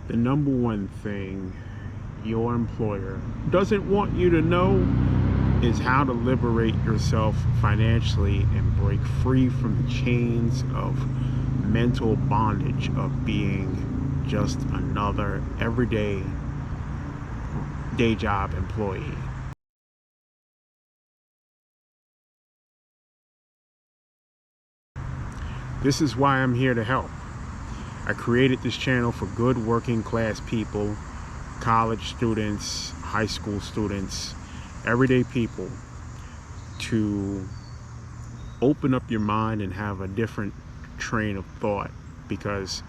The number one thing your employer doesn't want you to know is how to liberate yourself financially and break free from the chains of mental bondage of being just another everyday day job employee. This is why I'm here to help. I created this channel for good working class people, college students, high school students, everyday people, to open up your mind and have a different train of thought, because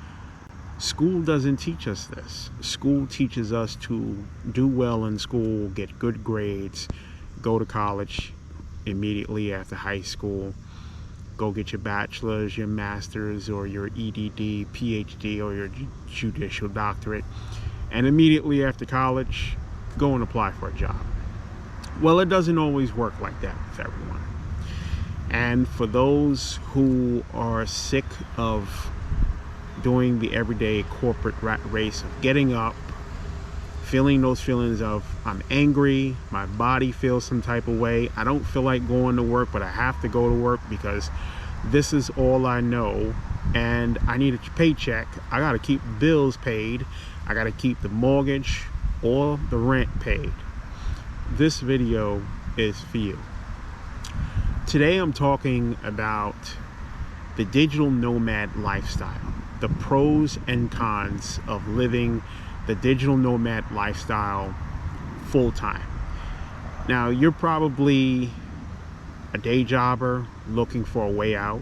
school doesn't teach us this. School teaches us to do well in school, get good grades, go to college immediately after high school, go get your bachelor's, your master's, or your EDD, PhD, or your judicial doctorate, and immediately after college, go and apply for a job. Well, it doesn't always work like that with everyone. And for those who are sick of doing the everyday corporate rat race of getting up, feeling those feelings of, I'm angry, my body feels some type of way, I don't feel like going to work, but I have to go to work because this is all I know, and I need a paycheck, I gotta keep bills paid, I gotta keep the mortgage or the rent paid. This video is for you. Today I'm talking about the digital nomad lifestyle, the pros and cons of living the digital nomad lifestyle full-time. Now, you're probably a day jobber looking for a way out.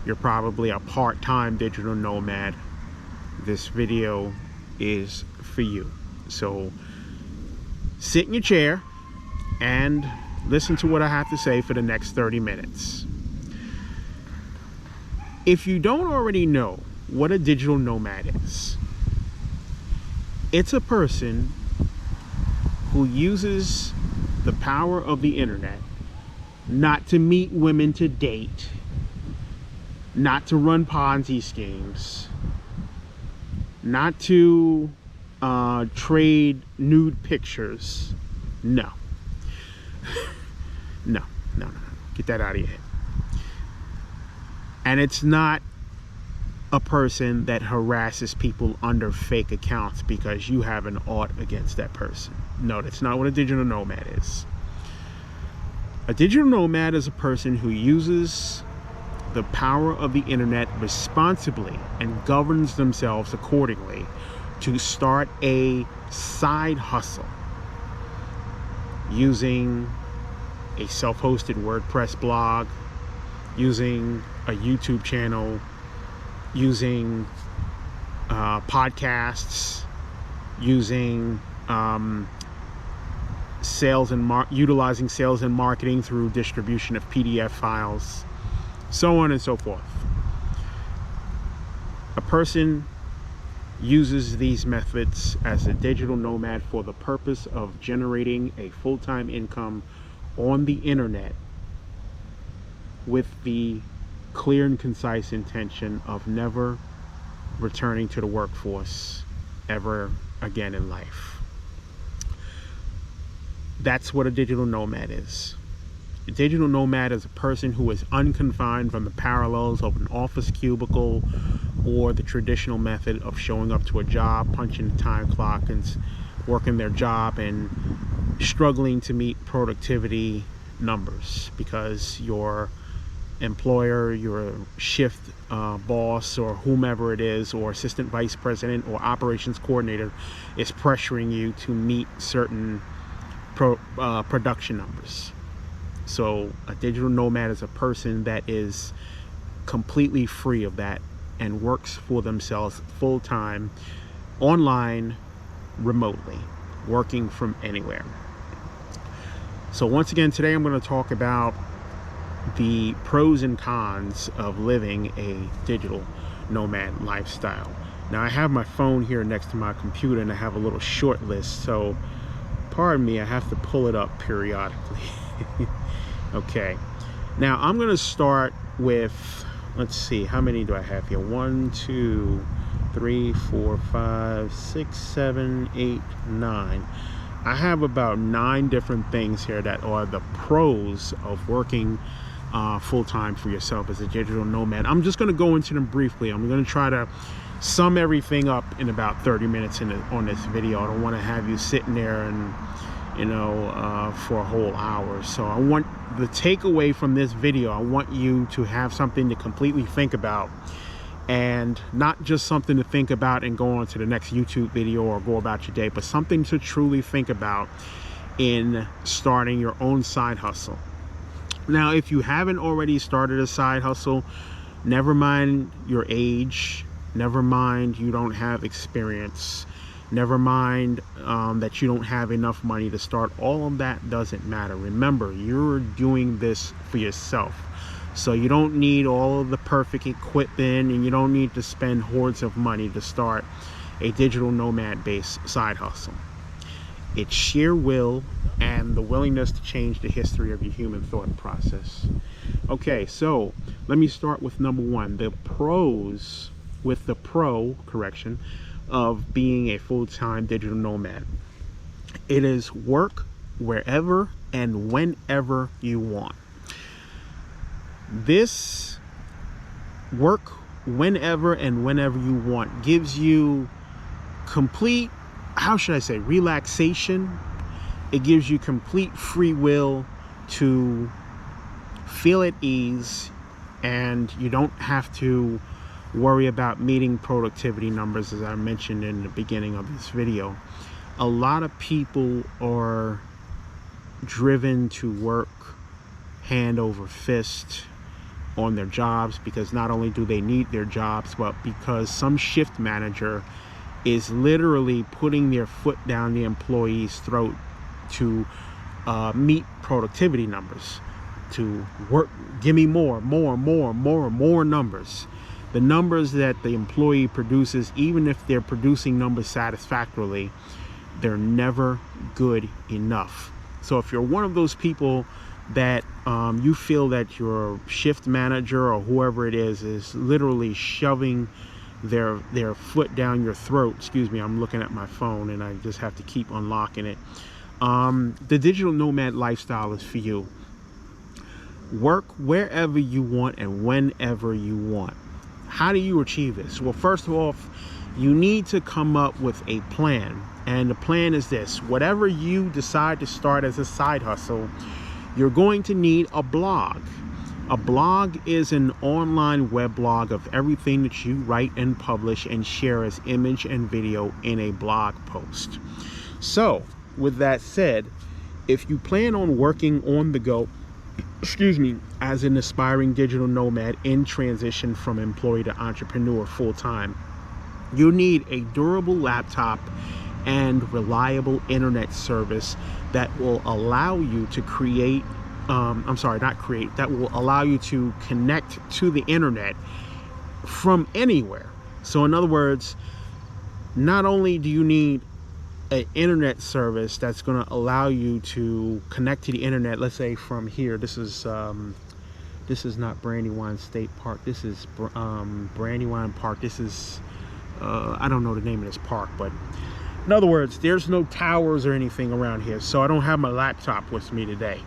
You're probably a part-time digital nomad. This video is for you. So sit in your chair and listen to what I have to say for the next 30 minutes. If you don't already know what a digital nomad is, it's a person who uses the power of the internet not to meet women to date, not to run Ponzi schemes, not to trade nude pictures. No. No. Get that out of your head. And it's not a person that harasses people under fake accounts because you have an ought against that person. No, that's not what a digital nomad is. A digital nomad is a person who uses the power of the internet responsibly and governs themselves accordingly to start a side hustle using a self-hosted WordPress blog, using a YouTube channel, using podcasts, using utilizing sales and marketing through distribution of PDF files, so on and so forth. A person uses these methods as a digital nomad for the purpose of generating a full-time income on the internet with the clear and concise intention of never returning to the workforce ever again in life. That's what a digital nomad is. A digital nomad is a person who is unconfined from the parallels of an office cubicle or the traditional method of showing up to a job, punching the time clock and working their job and struggling to meet productivity numbers because your employer, your shift boss, or whomever it is, or assistant vice president or operations coordinator is pressuring you to meet certain production numbers. So a digital nomad is a person that is completely free of that and works for themselves full-time, online, remotely, working from anywhere. So once again, today I'm going to talk about the pros and cons of living a digital nomad lifestyle. Now, I have my phone here next to my computer and I have a little short list, so pardon me, I have to pull it up periodically. Okay, now I'm going to start with, let's see, how many do I have here? 1, 2, 3, 4, 5, 6, 7, 8, 9. I have about 9 different things here that are the pros of working full-time for yourself as a digital nomad. I'm just going to go into them briefly. I'm going to try to sum everything up in about 30 minutes on this video. I don't want to have you sitting there and for a whole hour. So I want the takeaway from this video, I want you to have something to completely think about, and not just something to think about and go on to the next YouTube video or go about your day, but something to truly think about in starting your own side hustle. Now, if you haven't already started a side hustle, never mind your age, never mind you don't have experience, never mind that you don't have enough money to start. All of that doesn't matter. Remember, you're doing this for yourself. So you don't need all of the perfect equipment, and you don't need to spend hordes of money to start a digital nomad based side hustle. It's sheer will and the willingness to change the history of your human thought process. Okay, so let me start with number 1, the pros, with the pro correction of being a full-time digital nomad. It is work wherever and whenever you want. This work whenever and whenever you want gives you complete, how should I say, relaxation. It gives you complete free will to feel at ease, and you don't have to worry about meeting productivity numbers, as I mentioned in the beginning of this video. A lot of people are driven to work hand over fist on their jobs, because not only do they need their jobs, but because some shift manager is literally putting their foot down the employee's throat to meet productivity numbers, to work, give me more numbers. The numbers that the employee produces, even if they're producing numbers satisfactorily, they're never good enough. So if you're one of those people that you feel that your shift manager or whoever it is literally shoving their foot down your throat, excuse me, I'm looking at my phone and I just have to keep unlocking it. The digital nomad lifestyle is for you. Work wherever you want and whenever you want. How do you achieve this? Well, first of all, you need to come up with a plan. And the plan is this: whatever you decide to start as a side hustle, you're going to need a blog. A blog is an online web blog of everything that you write and publish and share as image and video in a blog post. So, with that said, if you plan on working on the go, as an aspiring digital nomad in transition from employee to entrepreneur full-time, you need a durable laptop and reliable internet service that will allow you to that will allow you to connect to the internet from anywhere. So in other words, not only do you need an internet service that's going to allow you to connect to the internet, let's say from here, this is not Brandywine State Park, this is Brandywine Park, this is I don't know the name of this park, but in other words, there's no towers or anything around here, so I don't have my laptop with me today.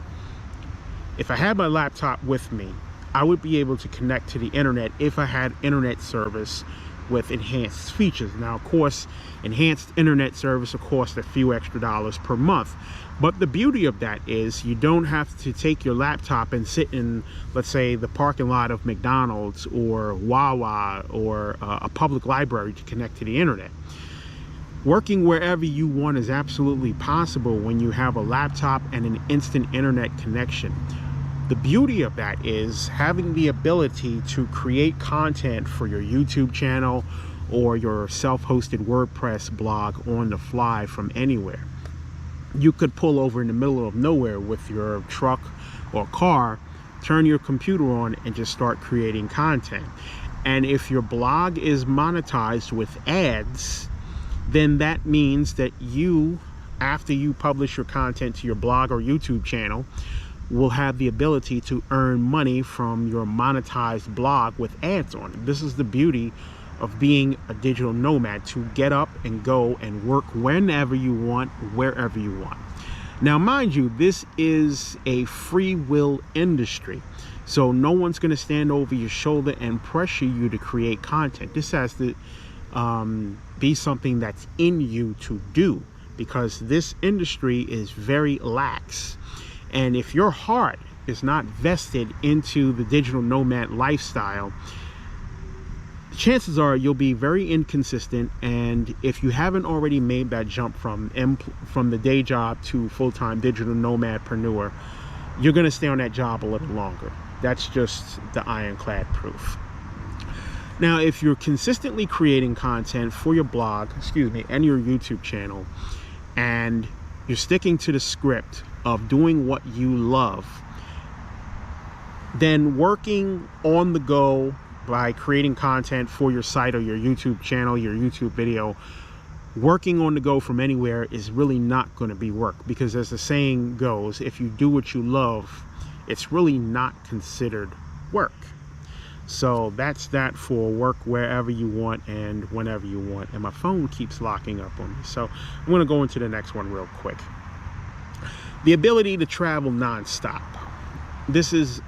If I had my laptop with me, I would be able to connect to the internet if I had internet service with enhanced features. Now, of course, enhanced internet service will cost a few extra dollars per month, but the beauty of that is you don't have to take your laptop and sit in, let's say, the parking lot of McDonald's or Wawa or a public library to connect to the internet. Working wherever you want is absolutely possible when you have a laptop and an instant internet connection. The beauty of that is having the ability to create content for your YouTube channel or your self-hosted WordPress blog on the fly from anywhere. You could pull over in the middle of nowhere with your truck or car, turn your computer on, and just start creating content. And if your blog is monetized with ads, then that means that you, after you publish your content to your blog or YouTube channel, will have the ability to earn money from your monetized blog with ads on it. This is the beauty of being a digital nomad, to get up and go and work whenever you want, wherever you want. Now, mind you, this is a free will industry, so no one's going to stand over your shoulder and pressure you to create content. This has to be something that's in you to do, because this industry is very lax. And if your heart is not vested into the digital nomad lifestyle, chances are you'll be very inconsistent. And if you haven't already made that jump from the day job to full-time digital nomadpreneur, you're going to stay on that job a little longer. That's just the ironclad proof. Now, if you're consistently creating content for your blog, and your YouTube channel, and you're sticking to the script of doing what you love, then working on the go by creating content for your site or your YouTube channel, your YouTube video, working on the go from anywhere is really not going to be work, because as the saying goes, if you do what you love, it's really not considered work. So that's that for work wherever you want and whenever you want. And my phone keeps locking up on me, so I'm going to go into the next one real quick. The ability to travel nonstop. This is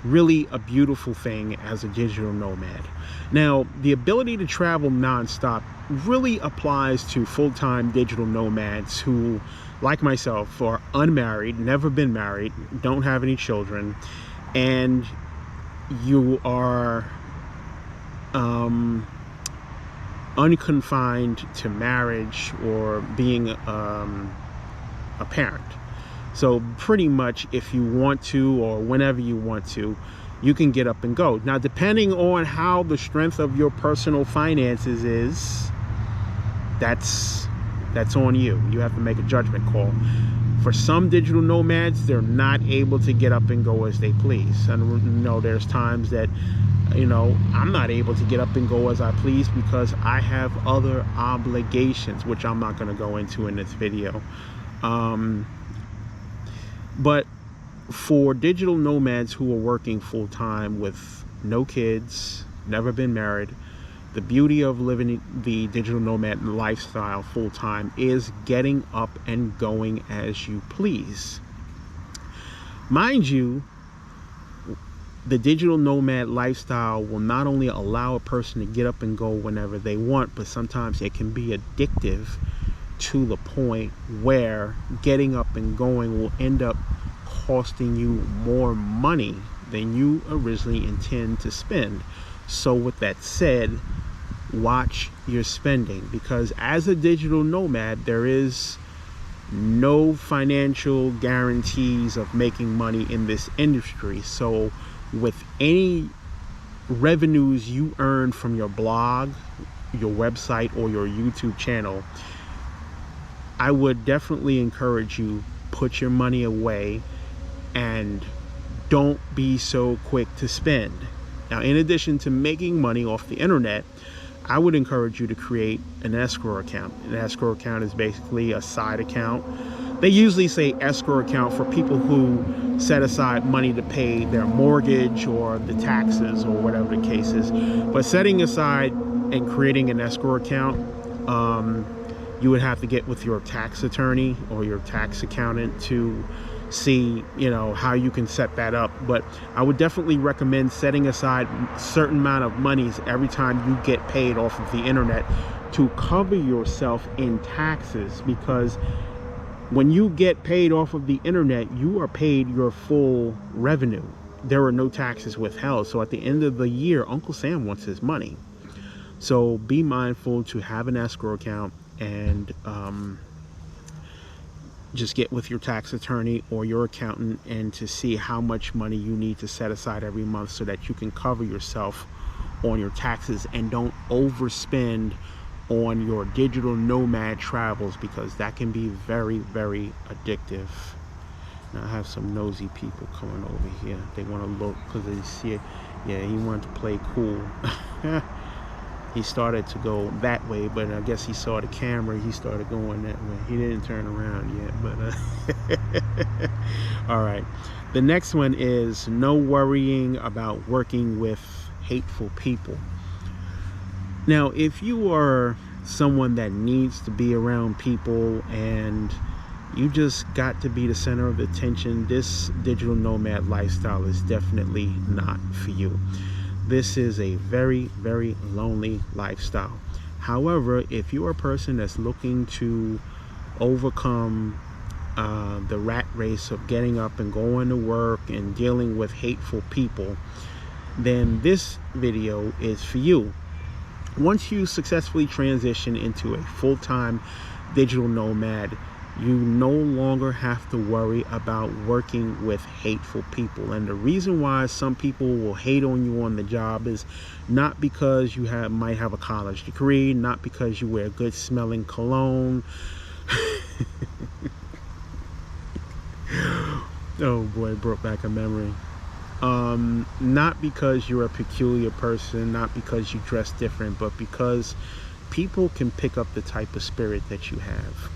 really a beautiful thing as a digital nomad. Now, the ability to travel nonstop really applies to full-time digital nomads who, like myself, are unmarried, never been married, don't have any children, and you are unconfined to marriage or being a parent. So pretty much, if you want to, or whenever you want to, you can get up and go. Now, depending on how the strength of your personal finances is, that's on you. You have to make a judgment call. For some digital nomads, they're not able to get up and go as they please. And there's times that, I'm not able to get up and go as I please because I have other obligations, which I'm not going to go into in this video. But for digital nomads who are working full-time with no kids, never been married, the beauty of living the digital nomad lifestyle full-time is getting up and going as you please. Mind you, the digital nomad lifestyle will not only allow a person to get up and go whenever they want, but sometimes it can be addictive to the point where getting up and going will end up costing you more money than you originally intend to spend. So with that said, watch your spending, because as a digital nomad, there is no financial guarantees of making money in this industry. So with any revenues you earn from your blog, your website, or your YouTube channel, I would definitely encourage you, put your money away and don't be so quick to spend. Now, in addition to making money off the internet, I would encourage you to create an escrow account. An escrow account is basically a side account. They usually say escrow account for people who set aside money to pay their mortgage or the taxes or whatever the case is. But setting aside and creating an escrow account, you would have to get with your tax attorney or your tax accountant to see, how you can set that up. But I would definitely recommend setting aside a certain amount of monies every time you get paid off of the internet to cover yourself in taxes, because when you get paid off of the internet, you are paid your full revenue. There are no taxes withheld. So at the end of the year, Uncle Sam wants his money. So be mindful to have an escrow account, and just get with your tax attorney or your accountant and to see how much money you need to set aside every month so that you can cover yourself on your taxes and don't overspend on your digital nomad travels, because that can be very, very addictive. Now, I have some nosy people coming over here. They want to look because they see it. Yeah, he wanted to play cool. He started to go that way, but I guess he saw the camera. He started going that way. He didn't turn around yet, but all right. The next one is no worrying about working with hateful people. Now, if you are someone that needs to be around people and you just got to be the center of attention, this digital nomad lifestyle is definitely not for you. This is a very, very lonely lifestyle. However, if you're a person that's looking to overcome the rat race of getting up and going to work and dealing with hateful people, then this video is for you. Once you successfully transition into a full-time digital nomad, you no longer have to worry about working with hateful people. And the reason why some people will hate on you on the job is not because you might have a college degree, not because you wear good smelling cologne. Oh boy, it brought back a memory. Not because you're a peculiar person, not because you dress different, but because people can pick up the type of spirit that you have.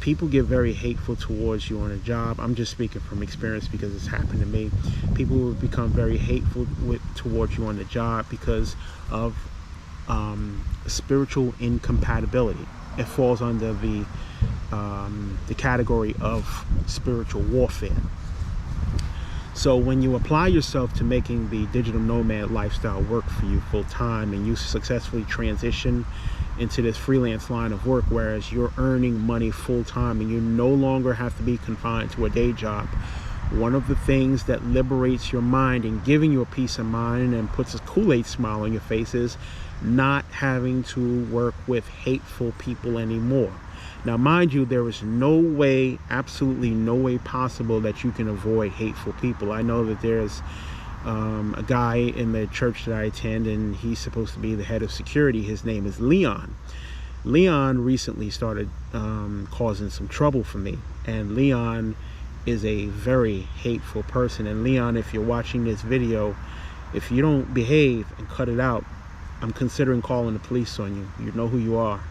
People get very hateful towards you on a job. I'm just speaking from experience because it's happened to me. People will become very hateful towards you on the job because of spiritual incompatibility. It falls under the category of spiritual warfare. So when you apply yourself to making the digital nomad lifestyle work for you full time, and you successfully transition into this freelance line of work, whereas you're earning money full time and you no longer have to be confined to a day job, one of the things that liberates your mind and giving you a peace of mind and puts a Kool-Aid smile on your face is not having to work with hateful people anymore. Now, mind you, there is no way, absolutely no way possible that you can avoid hateful people. I know that there's a guy in the church that I attend, and he's supposed to be the head of security. His name is Leon. Leon recently started causing some trouble for me, and Leon is a very hateful person. And Leon, if you're watching this video, if you don't behave and cut it out, I'm considering calling the police on you. You know who you are.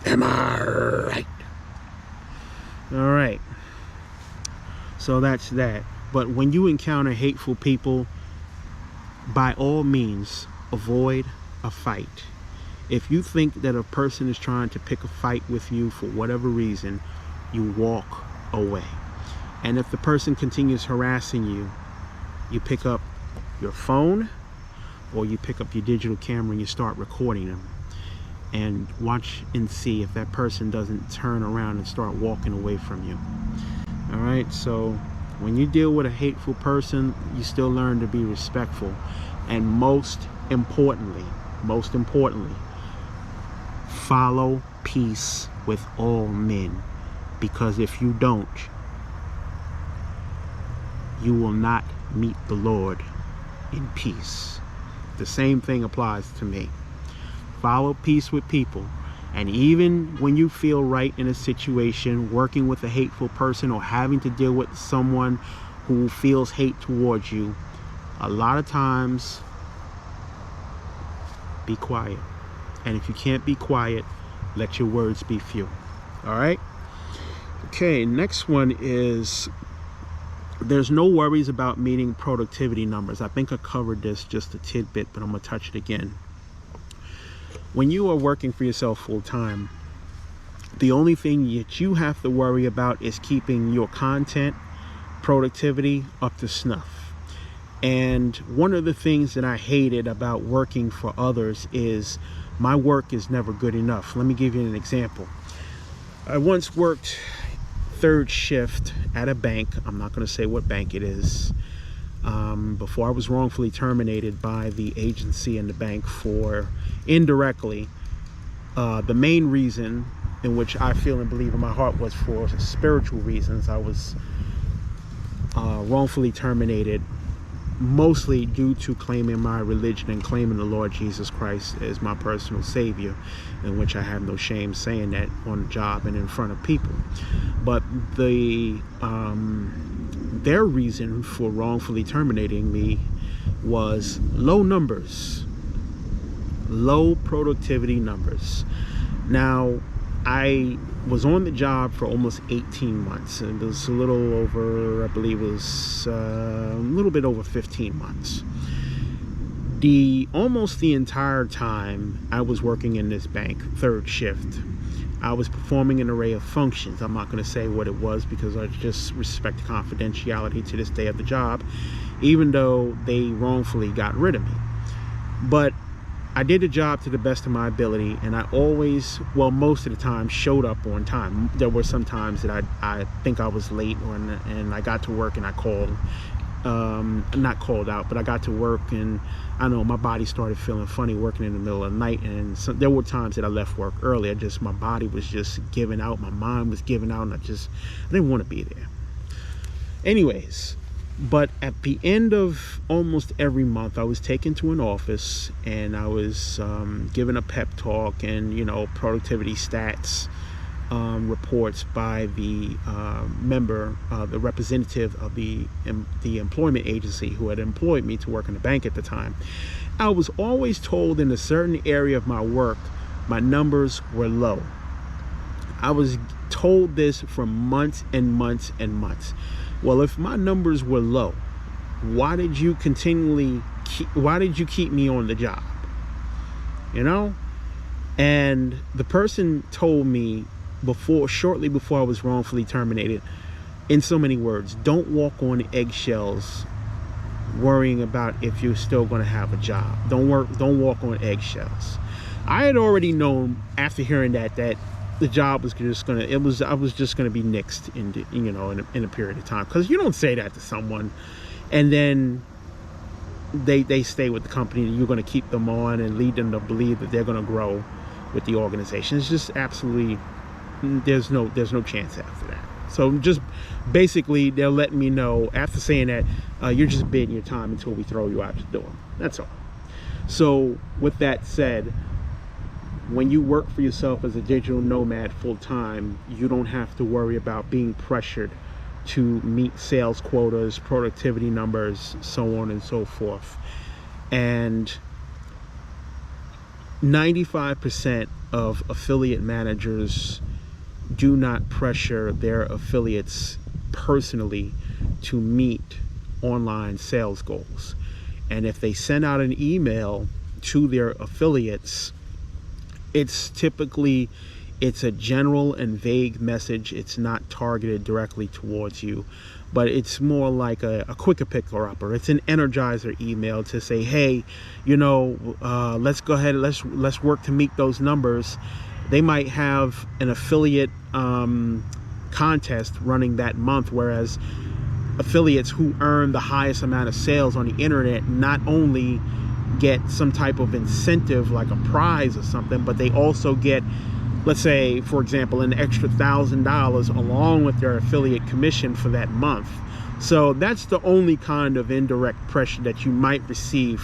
Am I right? All right. So that's that. But when you encounter hateful people, by all means, avoid a fight. If you think that a person is trying to pick a fight with you for whatever reason, you walk away. And if the person continues harassing you, you pick up your phone or you pick up your digital camera and you start recording them. And watch and see if that person doesn't turn around and start walking away from you. All right, so when you deal with a hateful person, you still learn to be respectful. And most importantly, follow peace with all men. Because if you don't, you will not meet the Lord in peace. The same thing applies to me. Follow peace with people. And even when you feel right in a situation, working with a hateful person or having to deal with someone who feels hate towards you, a lot of times, be quiet. And if you can't be quiet, let your words be few. All right? Okay, next one is, there's no worries about meeting productivity numbers. I think I covered this just a tidbit, but I'm going to touch it again. When you are working for yourself full time, the only thing that you have to worry about is keeping your content, productivity up to snuff. And one of the things that I hated about working for others is my work is never good enough. Let me give you an example. I once worked third shift at a bank. I'm not going to say what bank it is. Before I was wrongfully terminated by the agency and the bank for indirectly, the main reason in which I feel and believe in my heart was for spiritual reasons. I was wrongfully terminated, mostly due to claiming my religion and claiming the Lord Jesus Christ as my personal savior, in which I have no shame saying that on the job and in front of people. But their reason for wrongfully terminating me was low numbers, low productivity numbers. Now, I was on the job for almost 18 months, and it was a little over, I believe it was a little bit over 15 months. Almost the entire time I was working in this bank, third shift, I was performing an array of functions. I'm not going to say what it was because I just respect confidentiality to this day of the job, even though they wrongfully got rid of me. But I did the job to the best of my ability, and I always, well, most of the time, showed up on time. There were some times that I think I was late, and I got to work and I called, not called out, but I got to work and I don't know, my body started feeling funny working in the middle of the night, and there were times that I left work early. My body was just giving out, my mind was giving out, and I didn't want to be there. Anyways, but at the end of almost every month, I was taken to an office and I was given a pep talk and, productivity stats reports by the the representative of the employment agency who had employed me to work in the bank at the time. I was always told in a certain area of my work, my numbers were low. I was told this for months and months and months. Well, if my numbers were low, why did you keep me on the job? And the person told me shortly before I was wrongfully terminated, in so many words, don't walk on eggshells worrying about if you're still going to have a job. Don't walk on eggshells. I had already known after hearing that the job was just I was just gonna be nixed in a period of time, because you don't say that to someone and then they stay with the company and you're going to keep them on and lead them to believe that they're going to grow with the organization. It's just absolutely, there's no chance after that. So just basically they're letting me know after saying that you're just bidding your time until we throw you out the door. That's all. So with that said, when you work for yourself as a digital nomad full-time, you don't have to worry about being pressured to meet sales quotas, productivity numbers, so on and so forth. And 95% of affiliate managers do not pressure their affiliates personally to meet online sales goals. And if they send out an email to their affiliates, it's a general and vague message. It's not targeted directly towards you, but it's more like a quicker picker upper. It's an energizer email to say, hey, let's go ahead, let's work to meet those numbers. They might have an affiliate contest running that month, whereas affiliates who earn the highest amount of sales on the internet not only get some type of incentive like a prize or something, but they also get, let's say, for example, an extra $1,000 along with their affiliate commission for that month. So that's the only kind of indirect pressure that you might receive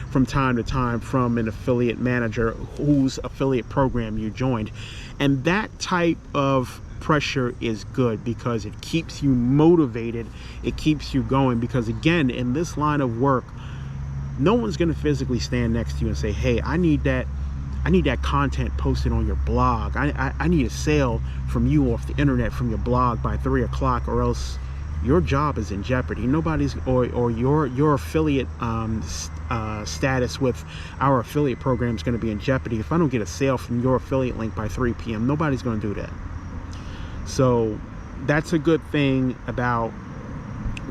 from time to time from an affiliate manager whose affiliate program you joined. And that type of pressure is good because it keeps you motivated, it keeps you going, because again, in this line of work, no one's going to physically stand next to you and say, hey, I need that content posted on your blog. I need a sale from you off the internet from your blog by 3 o'clock, or else your job is in jeopardy. Nobody's, or your affiliate status with our affiliate program is going to be in jeopardy. If I don't get a sale from your affiliate link by 3 p.m., nobody's going to do that. So that's a good thing about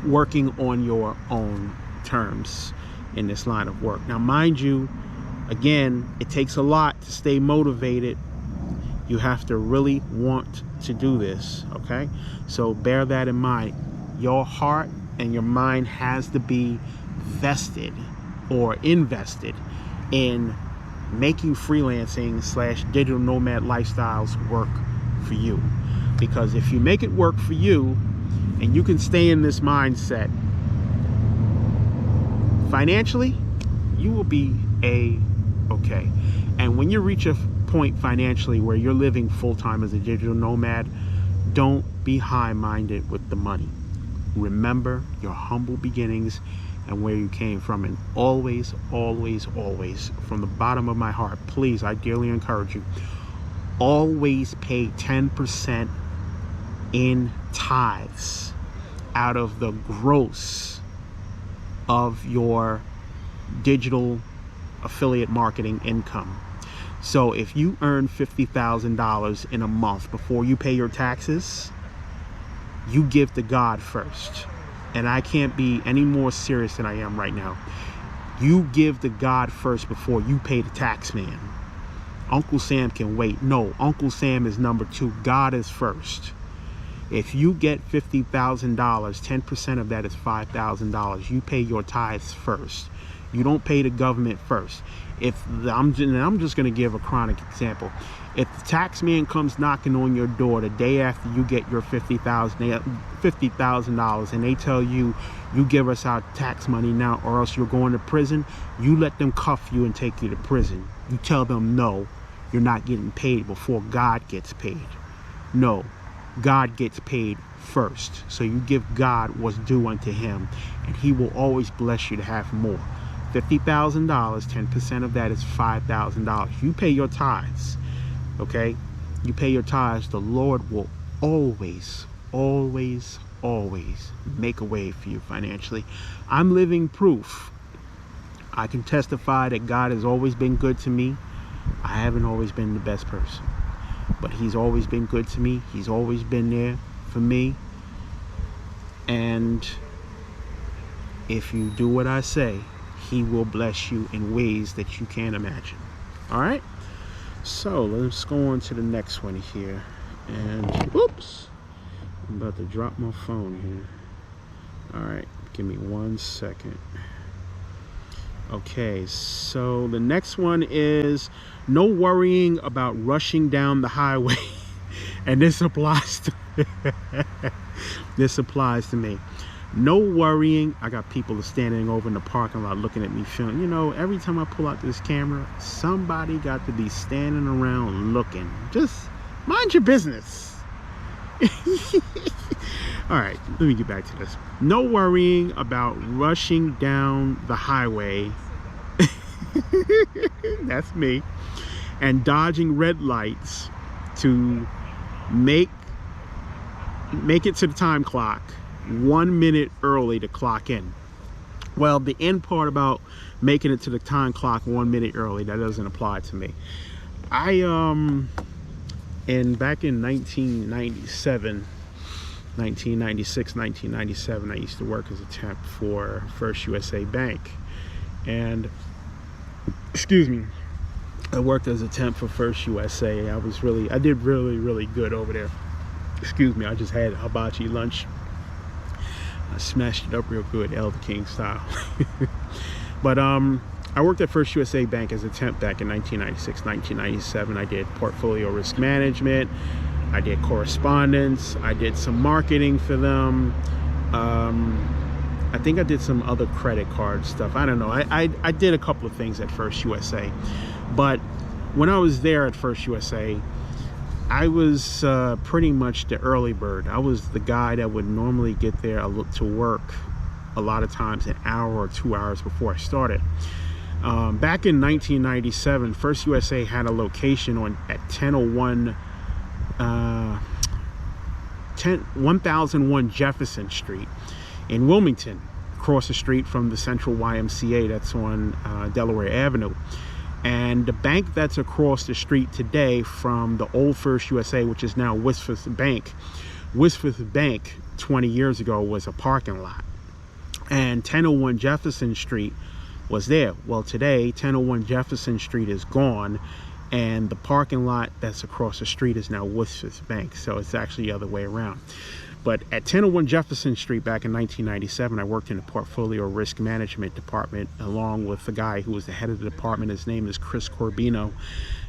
working on your own terms in this line of work. Now, mind you, again, it takes a lot to stay motivated. You have to really want to do this, okay? So bear that in mind. Your heart and your mind has to be vested or invested in making freelancing / digital nomad lifestyles work for you. Because if you make it work for you and you can stay in this mindset, financially, you will be okay. And when you reach a point financially where you're living full-time as a digital nomad, don't be high-minded with the money. Remember your humble beginnings and where you came from, and always, always, always, from the bottom of my heart, please, I dearly encourage you, always pay 10% in tithes out of the gross of your digital affiliate marketing income. So if you earn $50,000 in a month before you pay your taxes, you give to God first. And I can't be any more serious than I am right now. You give to God first before you pay the tax man. Uncle Sam can wait. No, Uncle Sam is number two. God is first. If you get $50,000, 10% of that is $5,000. You pay your tithes first. You don't pay the government first. I'm just going to give a chronic example. If the tax man comes knocking on your door the day after you get your $50,000 and they tell you, you give us our tax money now or else you're going to prison, you let them cuff you and take you to prison. You tell them, no, you're not getting paid before God gets paid. No, God gets paid first. So you give God what's due unto him, and he will always bless you to have more. $50,000, 10% of that is $5,000. You pay your tithes, okay? You pay your tithes. The Lord will always, always, always make a way for you financially. I'm living proof. I can testify that God has always been good to me. I haven't always been the best person, but he's always been good to me. He's always been there for me. And if you do what I say, he will bless you in ways that you can't imagine. All right, so let's go on to the next one here. And whoops, I'm about to drop my phone here. All right, give me 1 second. Okay, so the next one is no worrying about rushing down the highway. And this applies to this applies to me. No worrying. I got people standing over in the parking lot looking at me filming. You know, every time I pull out this camera, somebody got to be standing around looking. Just mind your business. All right, let me get back to this. No worrying about rushing down the highway. That's me. And dodging red lights to make it to the time clock 1 minute early to clock in. Well, the end part about making it to the time clock 1 minute early, that doesn't apply to me. Back in 1996, 1997, I used to work as a temp for First USA Bank. And, excuse me, I worked as a temp for First USA. I did really, really good over there. Excuse me, I just had hibachi lunch. I smashed it up real good, Elder King style. But I worked at First USA Bank as a temp back in 1996, 1997. I did portfolio risk management. I did correspondence. I did some marketing for them. I think I did some other credit card stuff. I don't know. I did a couple of things at First USA. But when I was there at First USA, I was pretty much the early bird. I was the guy that would normally get there to work a lot of times an hour or 2 hours before I started. Back in 1997, First USA had a location at 1001 Jefferson Street in Wilmington, across the street from the Central YMCA that's on Delaware Avenue. And the bank that's across the street today from the old First USA, which is now Wisfith Bank, 20 years ago was a parking lot. And 1001 Jefferson Street was there. Well, today 1001 Jefferson Street is gone, and the parking lot that's across the street is now Wisfith Bank. So it's actually the other way around. But at 1001 Jefferson Street back in 1997, I worked in the portfolio risk management department along with the guy who was the head of the department. His name is Chris Corbino,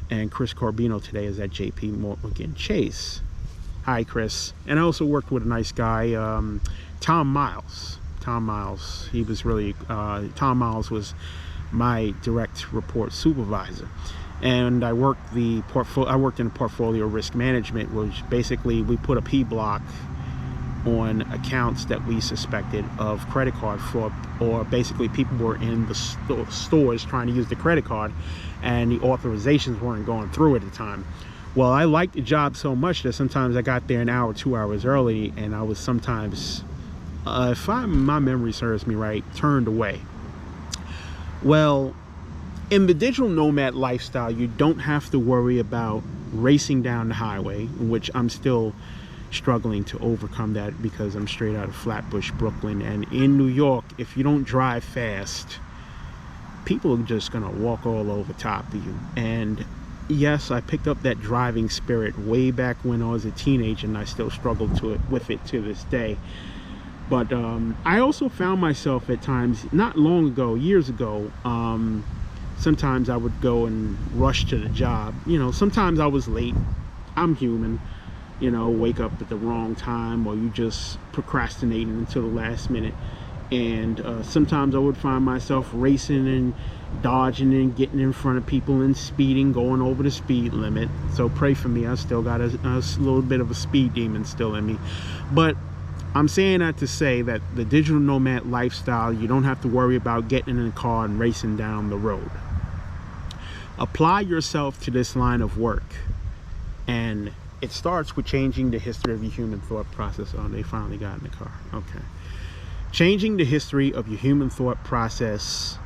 and Chris Corbino today is at JP Morgan Chase. Hi, Chris. And I also worked with a nice guy, Tom Miles. Tom Miles, he was really, Tom Miles was my direct report supervisor. And I worked in portfolio risk management, which basically we put a P block on accounts that we suspected of credit card fraud, or basically people were in the stores trying to use the credit card and the authorizations weren't going through at the time. Well, I liked the job so much that sometimes I got there an hour, 2 hours early, and I was sometimes, my memory serves me right, turned away. Well, In the digital nomad lifestyle, you don't have to worry about racing down the highway, in which I'm still struggling to overcome that because I'm straight out of Flatbush, Brooklyn. And in New York, if you don't drive fast, people are just gonna walk all over top of you. And yes, I picked up that driving spirit way back when I was a teenager, and I still struggle with it to this day. But I also found myself at times, not long ago, years ago, sometimes I would go and rush to the job. You know, sometimes I was late. I'm human. You know, wake up at the wrong time, or you just procrastinating until the last minute. And sometimes I would find myself racing and dodging and getting in front of people and speeding, going over the speed limit. So pray for me. I still got a little bit of a speed demon still in me. But I'm saying that to say that the digital nomad lifestyle, you don't have to worry about getting in a car and racing down the road. Apply yourself to this line of work, and it starts with changing the history of your human thought process. Oh, they finally got in the car. Okay. Changing the history of your human thought process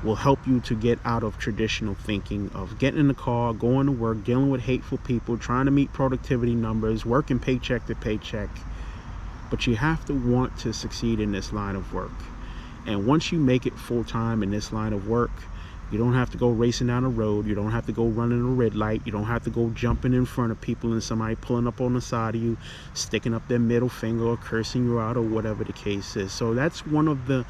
will help you to get out of traditional thinking of getting in the car, going to work, dealing with hateful people, trying to meet productivity numbers, working paycheck to paycheck. But you have to want to succeed in this line of work. And once you make it full-time in this line of work, you don't have to go racing down the road. You don't have to go running a red light. You don't have to go jumping in front of people and somebody pulling up on the side of you, sticking up their middle finger or cursing you out or whatever the case is. So that's one of the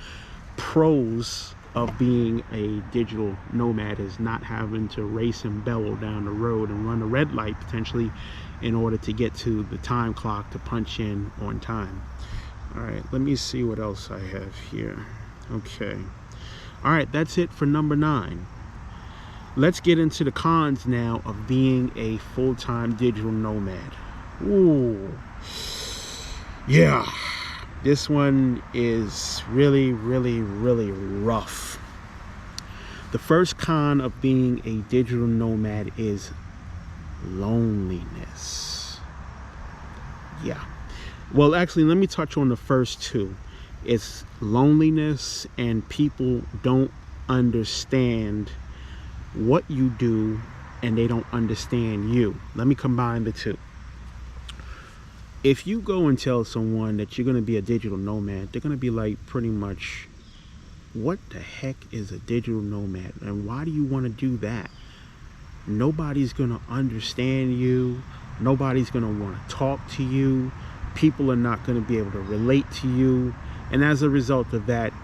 pros of being a digital nomad, is not having to race and bellow down the road and run a red light potentially in order to get to the time clock to punch in on time. All right, let me see what else I have here. Okay. All right, that's it for number 9. Let's get into the cons now of being a full-time digital nomad. Ooh. Yeah. This one is really, really, really rough. The first con of being a digital nomad is loneliness. Yeah. Well, actually, let me touch on the first two. It's loneliness, and people don't understand what you do, and they don't understand you. Let me combine the two. If you go and tell someone that you're going to be a digital nomad, they're going to be like, pretty much, what the heck is a digital nomad, and why do you want to do that? Nobody's going to understand you. Nobody's going to want to talk to you. People are not going to be able to relate to you. And as a result of that,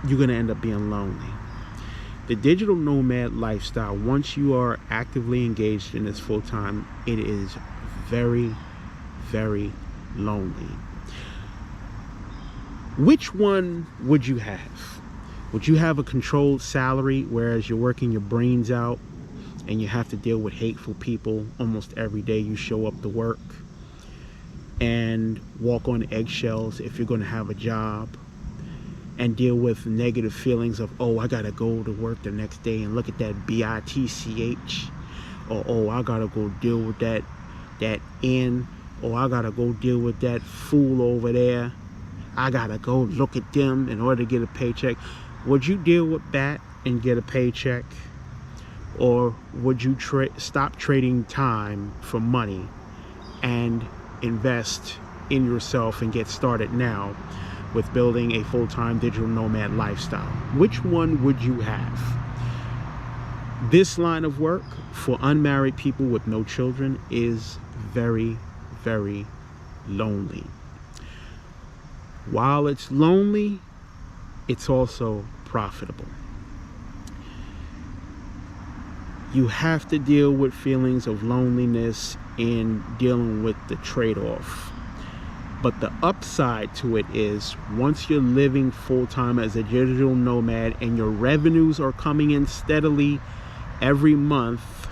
you're going to end up being lonely. The digital nomad lifestyle, once you are actively engaged in this full time, it is very, very lonely. Which one would you have? Would you have a controlled salary, whereas you're working your brains out and you have to deal with hateful people almost every day you show up to work, and walk on eggshells if you're going to have a job, and deal with negative feelings of, oh, I gotta go to work the next day and look at that bitch, or oh, I gotta go deal with that N, or I gotta go deal with that fool over there, I gotta go look at them in order to get a paycheck? Would you deal with that and get a paycheck? Or would you stop trading time for money and invest in yourself and get started now with building a full-time digital nomad lifestyle? Which one would you have? This line of work for unmarried people with no children is very, very lonely. While it's lonely, it's also profitable. You have to deal with feelings of loneliness in dealing with the trade-off. But the upside to it is, once you're living full-time as a digital nomad and your revenues are coming in steadily every month,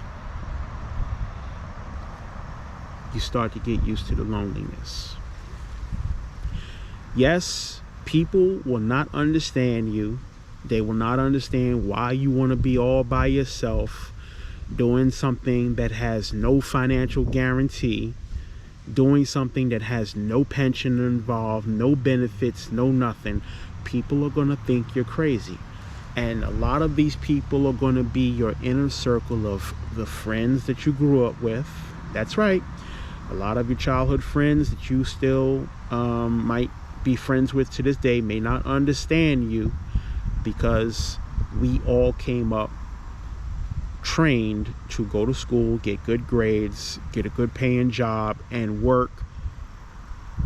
you start to get used to the loneliness. Yes, people will not understand you. They will not understand why you want to be all by yourself, doing something that has no financial guarantee, doing something that has no pension involved, no benefits, no nothing. People are going to think you're crazy. And a lot of these people are going to be your inner circle of the friends that you grew up with. That's right. A lot of your childhood friends that you still might be friends with to this day may not understand you, because we all came up trained to go to school, get good grades, get a good paying job, and work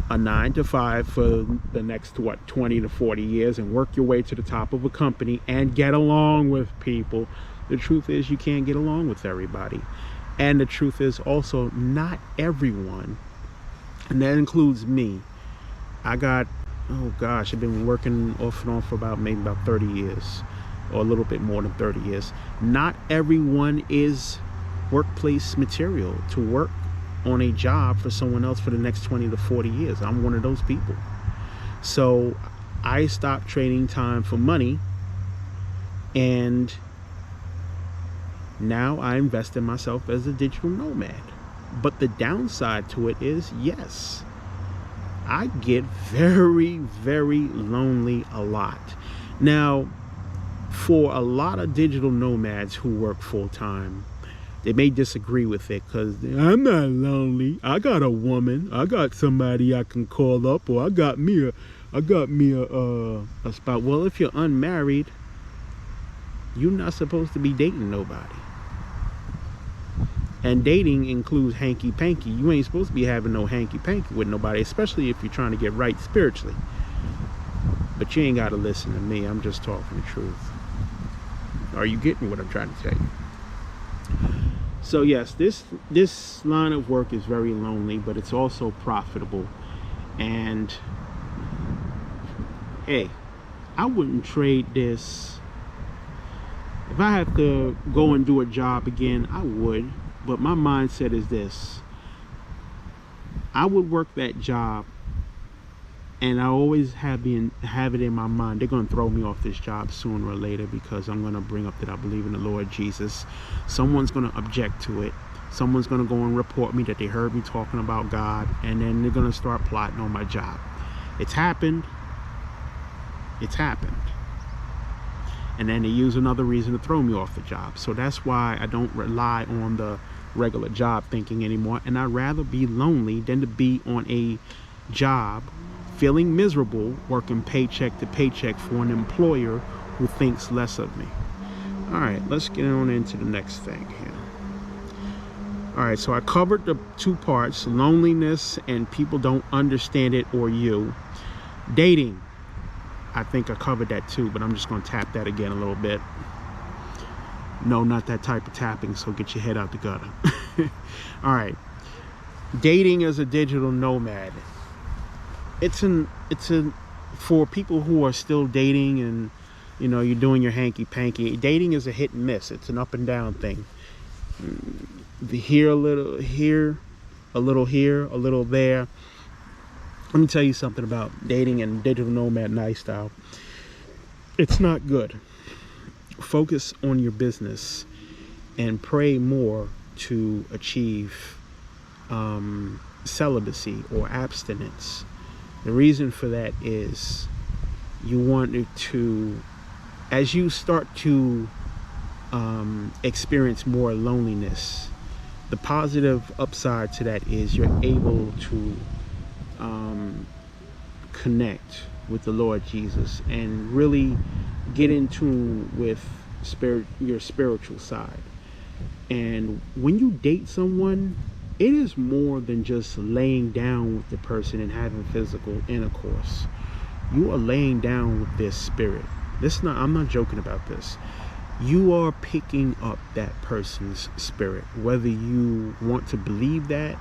a 9 to 5 for the next 20 to 40 years, and work your way to the top of a company and get along with people. The truth is, you can't get along with everybody. And the truth is also, not everyone, and that includes me. I've been working off and on for maybe about 30 years, or a little bit more than 30 years. Not everyone is workplace material to work on a job for someone else for the next 20 to 40 years. I'm one of those people. So I stopped trading time for money, and now I invest in myself as a digital nomad. But the downside to it is, yes, I get very, very lonely a lot. Now, for a lot of digital nomads who work full-time, they may disagree with it, because I'm not lonely. I got a woman. I got somebody I can call up, or I got me a spouse. Well, if you're unmarried, you're not supposed to be dating nobody. And dating includes hanky-panky. You ain't supposed to be having no hanky-panky with nobody, especially if you're trying to get right spiritually. But you ain't got to listen to me. I'm just talking the truth. Are you getting what I'm trying to tell you? So yes, this line of work is very lonely, but it's also profitable. And hey, I wouldn't trade this. If I had to go and do a job again, I would. But my mindset is this: I would work that job, and I always have it in my mind, they're going to throw me off this job sooner or later, because I'm going to bring up that I believe in the Lord Jesus. Someone's going to object to it. Someone's going to go and report me that they heard me talking about God, and then they're going to start plotting on my job. It's happened. It's happened. And then they use another reason to throw me off the job. So that's why I don't rely on the regular job thinking anymore. And I'd rather be lonely than to be on a job feeling miserable, working paycheck to paycheck for an employer who thinks less of me. All right, let's get on into the next thing here. All right, so I covered the two parts: loneliness and people don't understand it, or you. Dating, I think I covered that too, but I'm just going to tap that again a little bit. No, not that type of tapping, so get your head out the gutter. All right, dating as a digital nomad. It's for people who are still dating, and you're doing your hanky-panky. Dating is a hit and miss. It's an up and down thing. Here a little, here a little, here a little, there. Let me tell you something about dating and digital nomad lifestyle. It's not good. Focus on your business and pray more to achieve celibacy or abstinence. The reason for that is you want to, as you start to experience more loneliness, the positive upside to that is you're able to connect with the Lord Jesus and really get in tune with your spiritual side. And when you date someone, it is more than just laying down with the person and having physical intercourse. You are laying down with their spirit. I'm not joking about this. You are picking up that person's spirit. Whether you want to believe that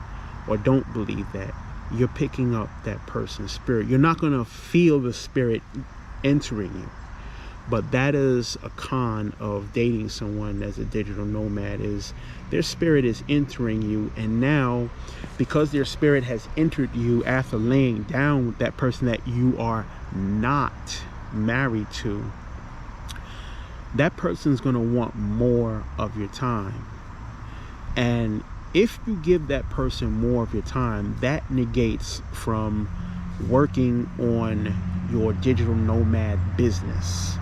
or don't believe that, you're picking up that person's spirit. You're not going to feel the spirit entering you. But that is a con of dating someone as a digital nomad, is their spirit is entering you. And now, because their spirit has entered you after laying down with that person that you are not married to, that person's going to want more of your time. And if you give that person more of your time, that negates from working on your digital nomad business.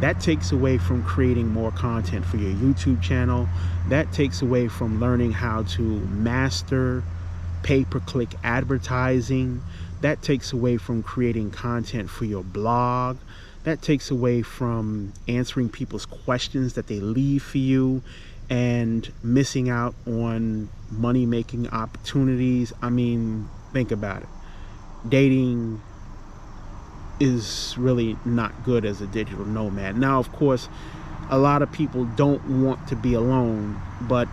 That takes away from creating more content for your YouTube channel. That takes away from learning how to master pay-per-click advertising. That takes away from creating content for your blog. That takes away from answering people's questions that they leave for you and missing out on money-making opportunities. I mean, think about it. Dating is really not good as a digital nomad. Now, of course, a lot of people don't want to be alone, but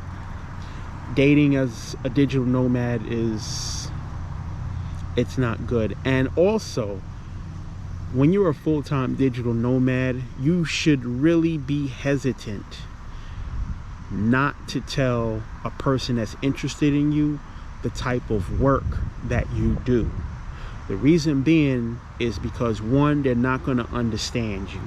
dating as a digital nomad it's not good. And also, when you're a full-time digital nomad, you should really be hesitant not to tell a person that's interested in you the type of work that you do. The reason being is because, one, they're not going to understand you.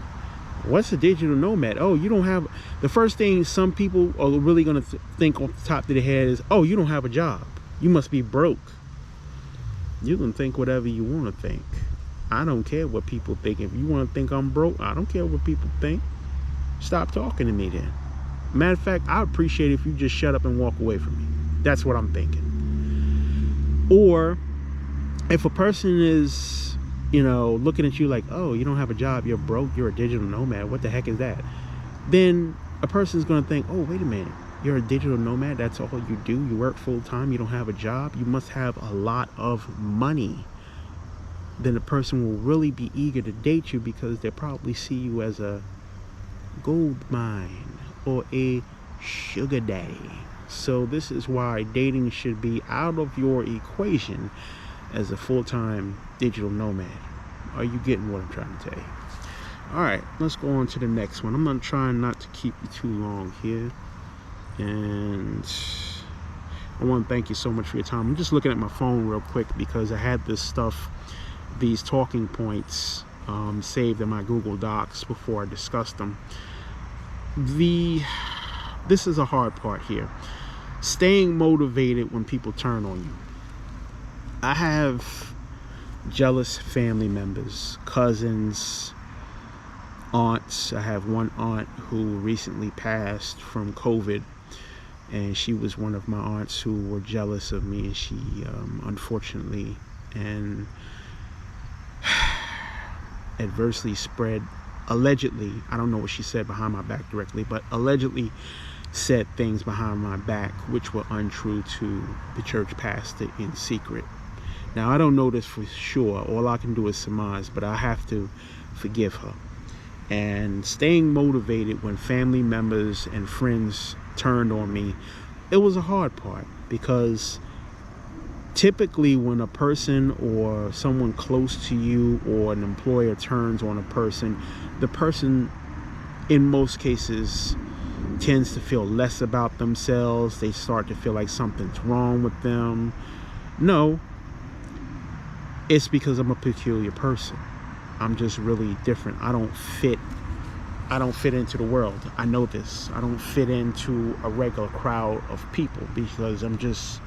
What's a digital nomad? Oh, you don't have... The first thing some people are really going to think off the top of their head is, oh, you don't have a job. You must be broke. You can think whatever you want to think. I don't care what people think. If you want to think I'm broke, I don't care what people think. Stop talking to me then. Matter of fact, I appreciate if you just shut up and walk away from me. That's what I'm thinking. Or if a person is, looking at you like, oh, you don't have a job, you're broke, you're a digital nomad, what the heck is that? Then a person's going to think, oh, wait a minute, you're a digital nomad, that's all you do, you work full-time, you don't have a job, you must have a lot of money. Then the person will really be eager to date you because they probably see you as a gold mine or a sugar daddy. So this is why dating should be out of your equation as a full-time digital nomad. Are you getting what I'm trying to tell you? All right, let's go on to the next one. I'm not trying not to keep you too long here, and I want to thank you so much for your time. I'm just looking at my phone real quick because I had these talking points saved in my Google Docs before I discussed them. This is a hard part here. Staying motivated when people turn on you. I have jealous family members, cousins, aunts. I have one aunt who recently passed from COVID, and she was one of my aunts who were jealous of me, and she unfortunately and adversely spread, allegedly, I don't know what she said behind my back directly, but allegedly said things behind my back which were untrue to the church pastor in secret. Now, I don't know this for sure. All I can do is surmise, but I have to forgive her. And staying motivated when family members and friends turned on me, it was a hard part, because typically when a person or someone close to you or an employer turns on a person, the person in most cases tends to feel less about themselves. They start to feel like something's wrong with them. No, it's because I'm a peculiar person. I'm just really different. I don't fit into the world. I know this. I don't fit into a regular crowd of people because I'm just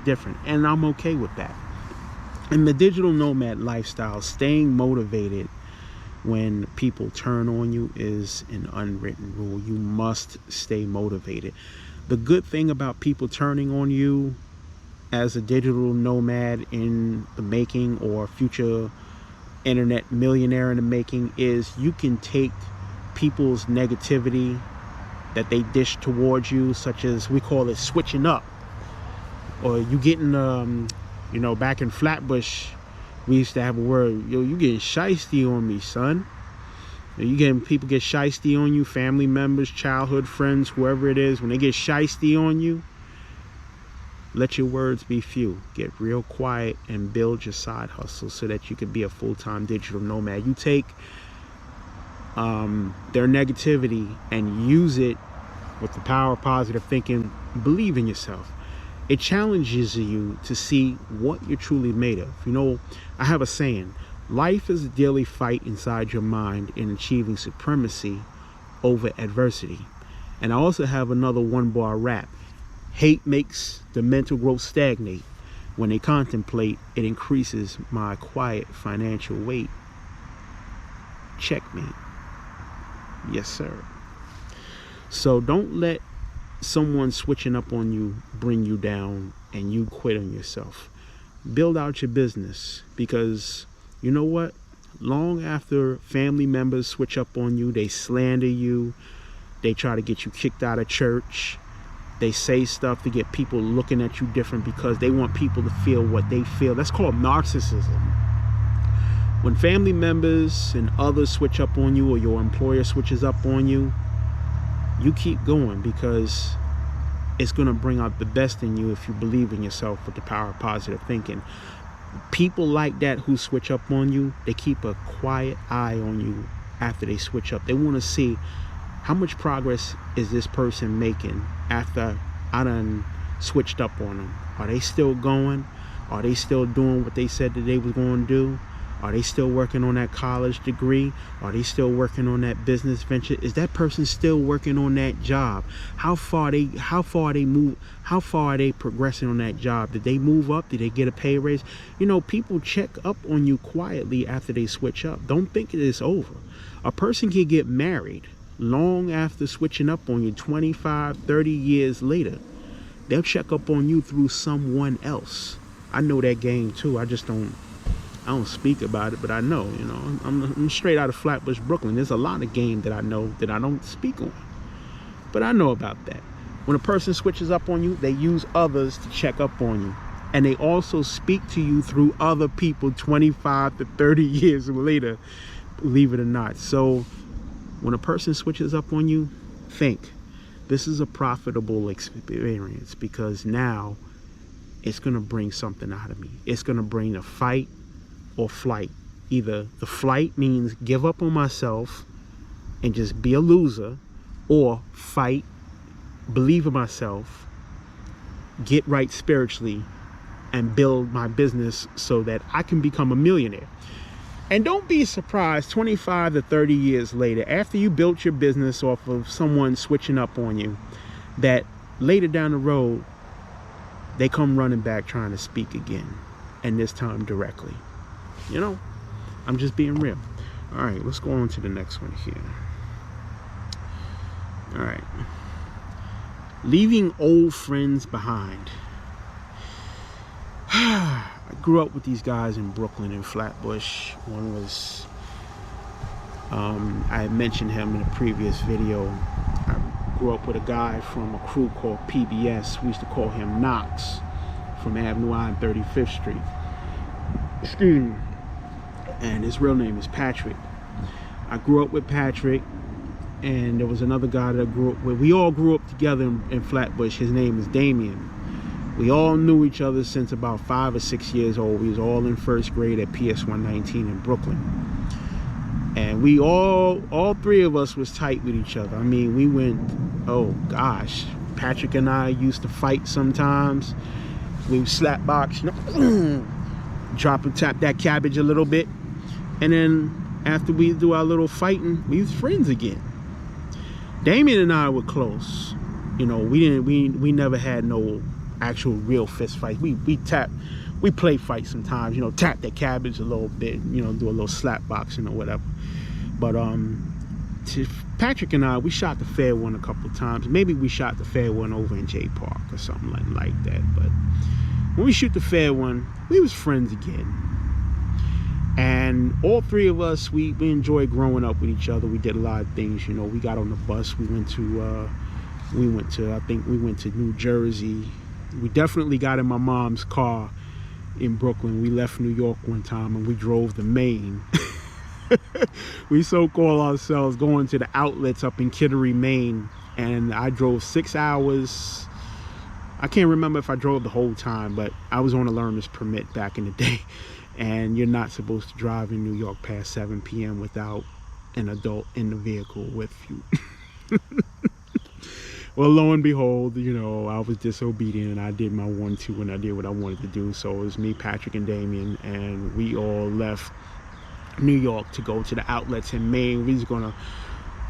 different, and I'm okay with that. In the digital nomad lifestyle, staying motivated when people turn on you is an unwritten rule. You must stay motivated. The good thing about people turning on you as a digital nomad in the making, or future internet millionaire in the making, is you can take people's negativity that they dish towards you, such as, we call it switching up, or you getting back in Flatbush, we used to have a word, yo, you getting shiesty on me, son. You getting people get shiesty on you, family members, childhood friends, whoever it is. When they get shiesty on you, let your words be few. Get real quiet and build your side hustle so that you can be a full-time digital nomad. You take their negativity and use it with the power of positive thinking. Believe in yourself. It challenges you to see what you're truly made of. I have a saying: life is a daily fight inside your mind in achieving supremacy over adversity. And I also have another one-bar rap: hate makes the mental growth stagnate. When they contemplate, it increases my quiet financial weight. Checkmate. Yes, sir. So don't let someone switching up on you bring you down and you quit on yourself. Build out your business, because you know what? Long after family members switch up on you, they slander you, they try to get you kicked out of church, they say stuff to get people looking at you different because they want people to feel what they feel. That's called narcissism. When family members and others switch up on you, or your employer switches up on you, you keep going, because it's going to bring out the best in you if you believe in yourself with the power of positive thinking. People like that who switch up on you, they keep a quiet eye on you after they switch up. They want to see how much progress is this person making after I done switched up on them. Are they still going? Are they still doing what they said that they was going to do? Are they still working on that college degree? Are they still working on that business venture? Is that person still working on that job? How far are they progressing on that job? Did they move up? Did they get a pay raise? You know, people check up on you quietly after they switch up. Don't think it's over. A person can get married long after switching up on you, 25, 30 years later. They'll check up on you through someone else. I know that game too. I don't speak about it, but I know, you know, I'm straight out of Flatbush, Brooklyn. There's a lot of game that I know that I don't speak on, but I know about that. When a person switches up on you, they use others to check up on you, and they also speak to you through other people 25 to 30 years later, believe it or not. So when a person switches up on you, think, this is a profitable experience, because now it's going to bring something out of me. It's going to bring a fight or flight. Either the flight means give up on myself and just be a loser, or fight, believe in myself, get right spiritually, and build my business so that I can become a millionaire. And don't be surprised 25 to 30 years later, after you built your business off of someone switching up on you, that later down the road they come running back trying to speak again, and this time directly. You know, I'm just being real. All right, let's go on to the next one here. All right. Leaving old friends behind. I grew up with these guys in Brooklyn and Flatbush. One was, I had mentioned him in a previous video. I grew up with a guy from a crew called PBS. We used to call him Knox, from Avenue I and 35th Street. Excuse me. And his real name is Patrick. I grew up with Patrick, and there was another guy that I grew up with. We all grew up together in Flatbush. His name is Damien. We all knew each other since about 5 or 6 years old. We was all in first grade at PS 119 in Brooklyn. And we all three of us was tight with each other. I mean, we went, oh gosh, Patrick and I used to fight sometimes. We would slap box, you know, drop and tap that cabbage a little bit. And then after we do our little fighting, we was friends again. Damien and I were close. You know, we never had no actual real fist fight. We play fight sometimes, you know, tap that cabbage a little bit, you know, do a little slap boxing or whatever. But Patrick and I, we shot the fair one a couple of times. Maybe we shot the fair one over in J Park or something like that. But when we shoot the fair one, we was friends again. And all three of us, we enjoyed growing up with each other. We did a lot of things, you know. We got on the bus. We went to New Jersey. We definitely got in my mom's car in Brooklyn. We left New York one time and we drove to Maine. We so-called ourselves going to the outlets up in Kittery, Maine. And I drove 6 hours. I can't remember if I drove the whole time, but I was on a learner's permit back in the day. And you're not supposed to drive in New York past 7 p.m. without an adult in the vehicle with you. Well, lo and behold, you know, I was disobedient and I did my 1-2 and I did what I wanted to do. So it was me, Patrick, and Damien, and we all left New York to go to the outlets in Maine. We was gonna,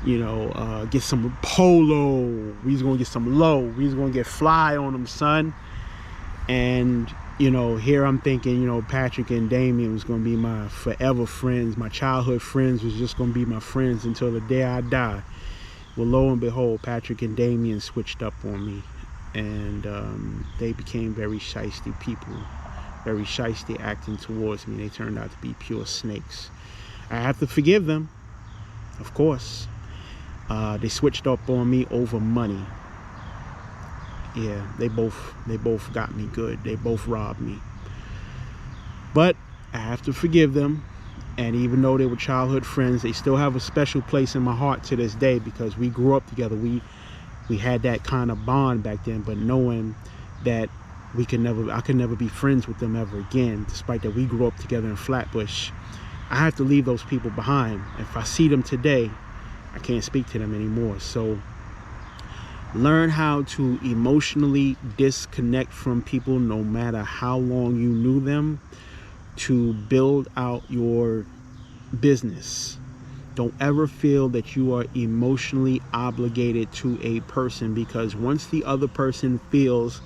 you know, get some polo. We was gonna get some low. We was gonna get fly on them, son. And You know, here I'm thinking, you know, Patrick and Damien was going to be my forever friends. My childhood friends was just going to be my friends until the day I die. Well, lo and behold, Patrick and Damien switched up on me. And they became very shiesty people. Very shiesty acting towards me. They turned out to be pure snakes. I have to forgive them, of course. They switched up on me over money. Yeah, they both got me good. They both robbed me. But I have to forgive them. And even though they were childhood friends, they still have a special place in my heart to this day, because we grew up together. We had that kind of bond back then, but knowing that I could never be friends with them ever again, despite that we grew up together in Flatbush, I have to leave those people behind. If I see them today, I can't speak to them anymore. So learn how to emotionally disconnect from people, no matter how long you knew them, to build out your business. Don't ever feel that you are emotionally obligated to a person, because once the other person feels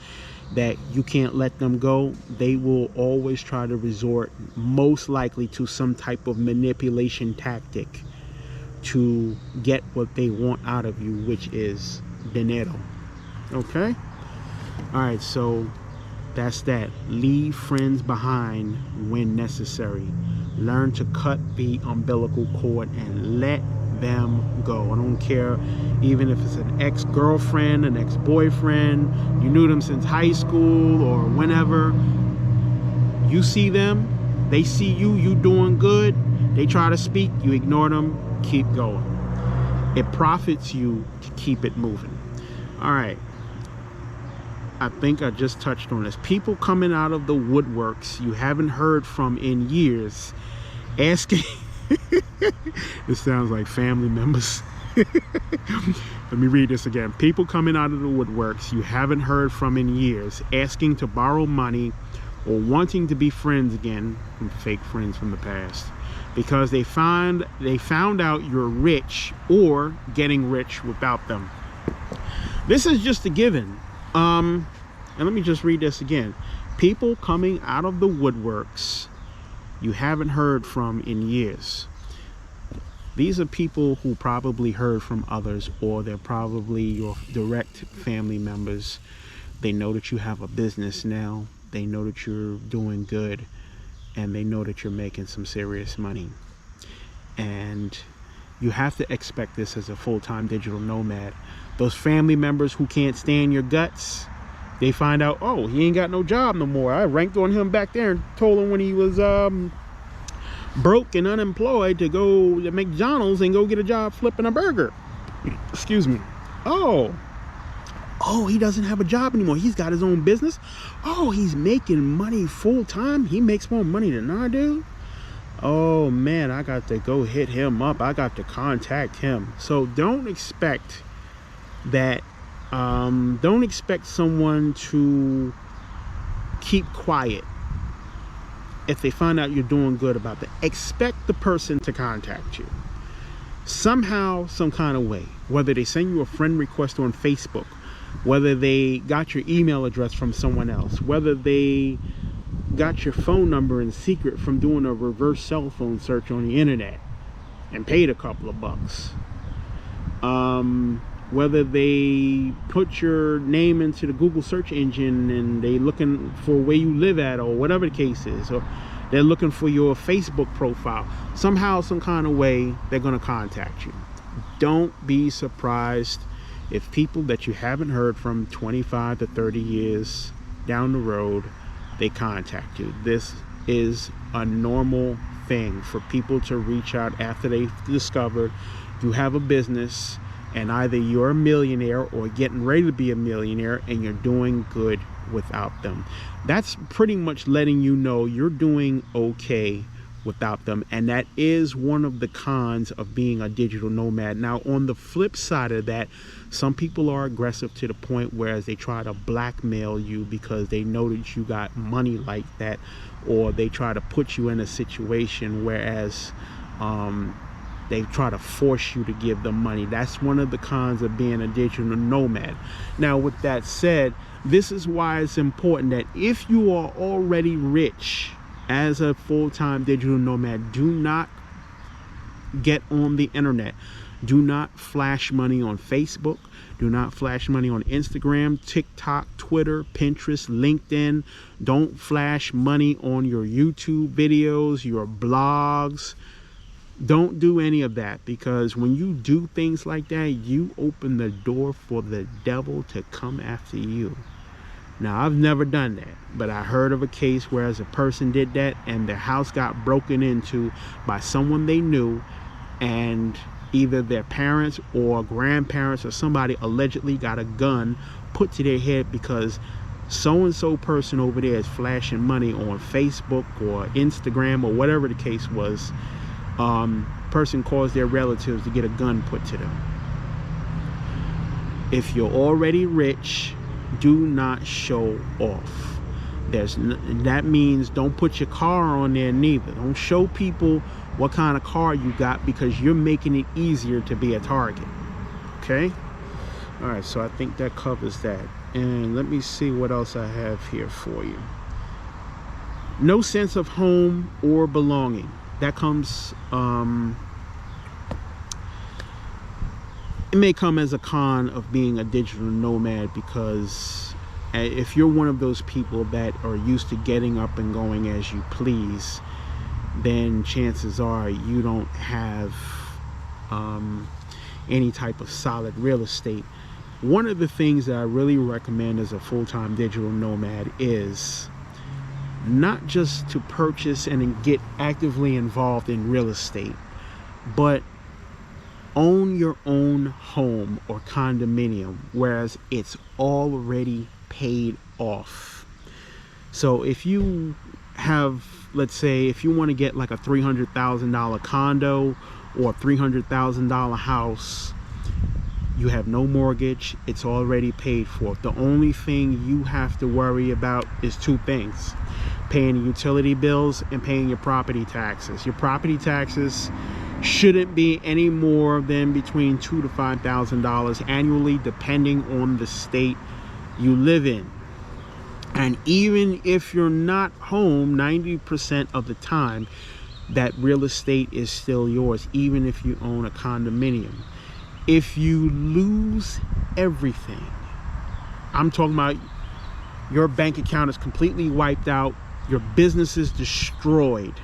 that you can't let them go, they will always try to resort, most likely, to some type of manipulation tactic to get what they want out of you, which is dinero. Okay? Alright, so that's that. Leave friends behind when necessary. Learn to cut the umbilical cord and let them go. I don't care even if it's an ex-girlfriend, an ex-boyfriend, you knew them since high school or whenever. You see them, they see you doing good, they try to speak, you ignore them, keep going. It profits you to keep it moving. All right, I think I just touched on this. People coming out of the woodworks you haven't heard from in years, asking it sounds like family members. Let me read this again. People coming out of the woodworks you haven't heard from in years, asking to borrow money or wanting to be friends again, from fake friends from the past, because they found out you're rich or getting rich without them. This is just a given. And let me just read this again. People coming out of the woodworks you haven't heard from in years. These are people who probably heard from others, or they're probably your direct family members. They know that you have a business now. They know that you're doing good, and they know that you're making some serious money. And you have to expect this as a full-time digital nomad. Those family members who can't stand your guts, they find out, oh, he ain't got no job no more. I ranked on him back there and told him when he was broke and unemployed to go to McDonald's and go get a job flipping a burger. Excuse me. Oh, he doesn't have a job anymore. He's got his own business. Oh, he's making money full-time. He makes more money than I do. Oh man, I got to go hit him up. I got to contact him. So don't expect that. Don't expect someone to keep quiet if they find out you're doing good about that. Expect the person to contact you somehow, some kind of way. Whether they send you a friend request on Facebook, whether they got your email address from someone else, whether they got your phone number in secret from doing a reverse cell phone search on the internet and paid a couple of bucks, whether they put your name into the Google search engine and they looking for where you live at, or whatever the case is, or they're looking for your Facebook profile, somehow, some kind of way, they're going to contact you. Don't be surprised if people that you haven't heard from 25 to 30 years down the road, they contact you. This is a normal thing for people to reach out after they've discovered you have a business, and either you're a millionaire or getting ready to be a millionaire, and you're doing good without them. That's pretty much letting you know you're doing okay without them. And that is one of the cons of being a digital nomad. Now, on the flip side of that, some people are aggressive to the point where they try to blackmail you because they know that you got money like that, or they try to put you in a situation whereas They try to force you to give them money. That's one of the cons of being a digital nomad. Now, with that said, this is why it's important that if you are already rich as a full-time digital nomad, do not get on the internet. Do not flash money on Facebook. Do not flash money on Instagram, TikTok, Twitter, Pinterest, LinkedIn. Don't flash money on your YouTube videos, your blogs. Don't do any of that, because when you do things like that, you open the door for the devil to come after you. Now, I've never done that, but I heard of a case where a person did that and their house got broken into by someone they knew, and either their parents or grandparents or somebody allegedly got a gun put to their head because so-and-so person over there is flashing money on Facebook or Instagram or whatever the case was. Person caused their relatives to get a gun put to them. If you're already rich, do not show off. That means don't put your car on there neither. Don't show people what kind of car you got, because you're making it easier to be a target. Okay? All right, so I think that covers that. And let me see what else I have here for you. No sense of home or belonging. That comes, it may come as a con of being a digital nomad, because if you're one of those people that are used to getting up and going as you please, then chances are you don't have any type of solid real estate. One of the things that I really recommend as a full-time digital nomad is not just to purchase and get actively involved in real estate, but own your own home or condominium, whereas it's already paid off. So if you have, let's say, if you want to get like a $300,000 condo or $300,000 house, you have no mortgage, it's already paid for. The only thing you have to worry about is two things: paying utility bills and paying your property taxes. Your property taxes shouldn't be any more than between $2,000 to $5,000 annually, depending on the state you live in. And even if you're not home 90% of the time, that real estate is still yours, even if you own a condominium. If you lose everything, I'm talking about your bank account is completely wiped out, your business is destroyed,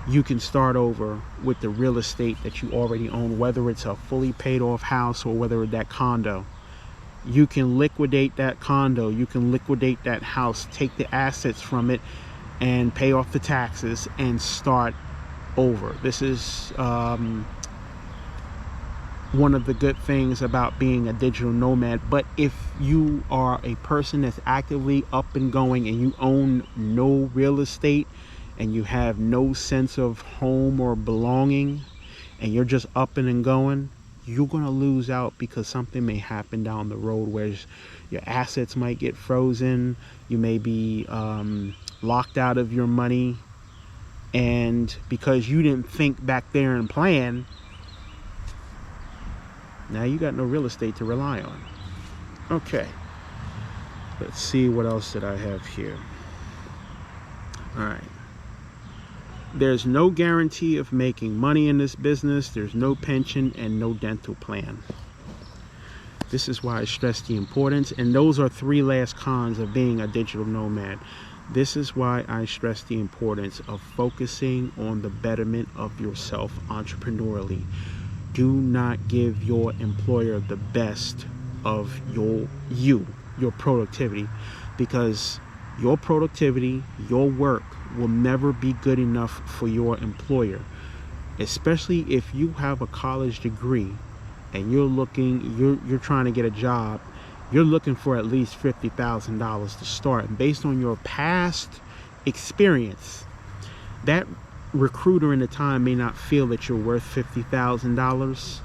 you can start over with the real estate that you already own, whether it's a fully paid off house or whether it's that condo. You can liquidate that condo, you can liquidate that house, take the assets from it and pay off the taxes and start over. This is one of the good things about being a digital nomad. But if you are a person that's actively up and going and you own no real estate and you have no sense of home or belonging and you're just up and going, you're going to lose out, because something may happen down the road where your assets might get frozen, you may be locked out of your money, and because you didn't think back there and plan, now you got no real estate to rely on. Okay, let's see what else did I have here. All right. There's no guarantee of making money in this business. There's no pension and no dental plan. This is why I stress the importance, and those are three last cons of being a digital nomad. This is why I stress the importance of focusing on the betterment of yourself entrepreneurially. Do not give your employer the best of your productivity, because your productivity, your work will never be good enough for your employer, especially if you have a college degree and you're trying to get a job. You're looking for at least $50,000 to start, and based on your past experience, that recruiter in the time may not feel that you're worth $50,000.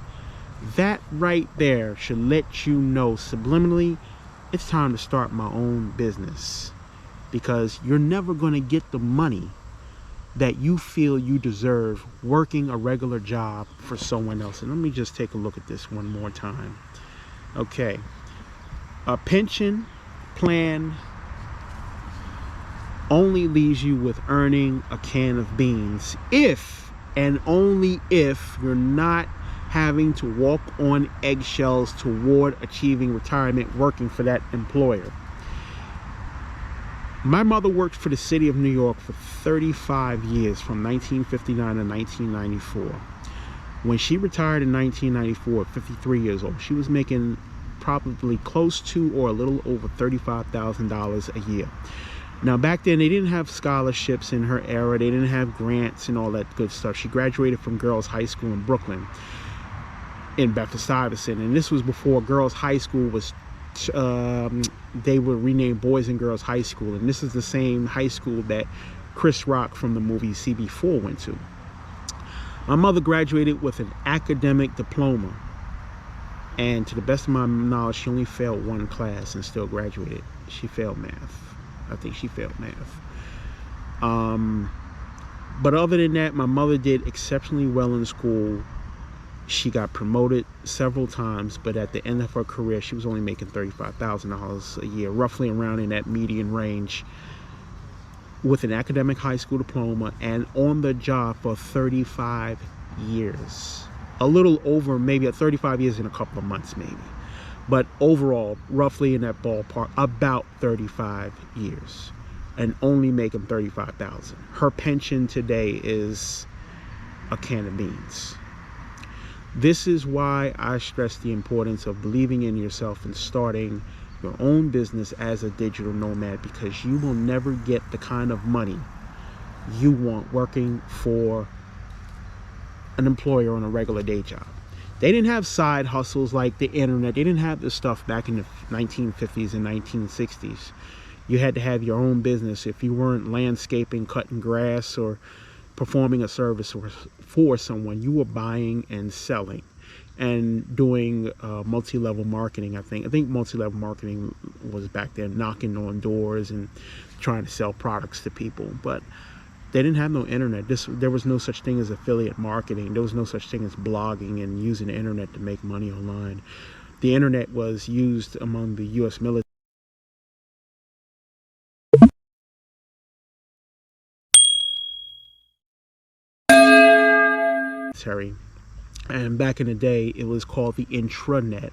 That right there should let you know subliminally, it's time to start my own business, because you're never going to get the money that you feel you deserve working a regular job for someone else. And let me just take a look at this one more time. Okay. A pension plan only leaves you with earning a can of beans if and only if you're not having to walk on eggshells toward achieving retirement working for that employer. My mother worked for the city of New York for 35 years, from 1959 to 1994. When she retired in 1994 at 53 years old, she was making probably close to or a little over $35,000 a year. Now, back then, they didn't have scholarships in her era. They didn't have grants and all that good stuff. She graduated from Girls High School in Brooklyn, in Bedford-Stuyvesant, and this was before Girls High School was, they were renamed Boys and Girls High School, and this is the same high school that Chris Rock from the movie CB4 went to. My mother graduated with an academic diploma, and to the best of my knowledge, she only failed one class and still graduated. She failed math. I think she failed math. But other than that, my mother did exceptionally well in school. She got promoted several times, but at the end of her career, she was only making $35,000 a year, roughly around in that median range, with an academic high school diploma and on the job for 35 years. A little over, maybe 35 years in a couple of months, maybe. But overall, roughly in that ballpark, about 35 years, and only making $35,000. Her pension today is a can of beans. This is why I stress the importance of believing in yourself and starting your own business as a digital nomad, because you will never get the kind of money you want working for an employer on a regular day job. They didn't have side hustles like the internet. They didn't have this stuff back in the 1950s and 1960s. You had to have your own business. If you weren't landscaping, cutting grass, or performing a service for someone, you were buying and selling and doing multi-level marketing. I think multi-level marketing was back then, knocking on doors and trying to sell products to people. But they didn't have no internet. There was no such thing as affiliate marketing. There was no such thing as blogging and using the internet to make money online. The internet was used among the U.S. military. And back in the day, it was called the intranet.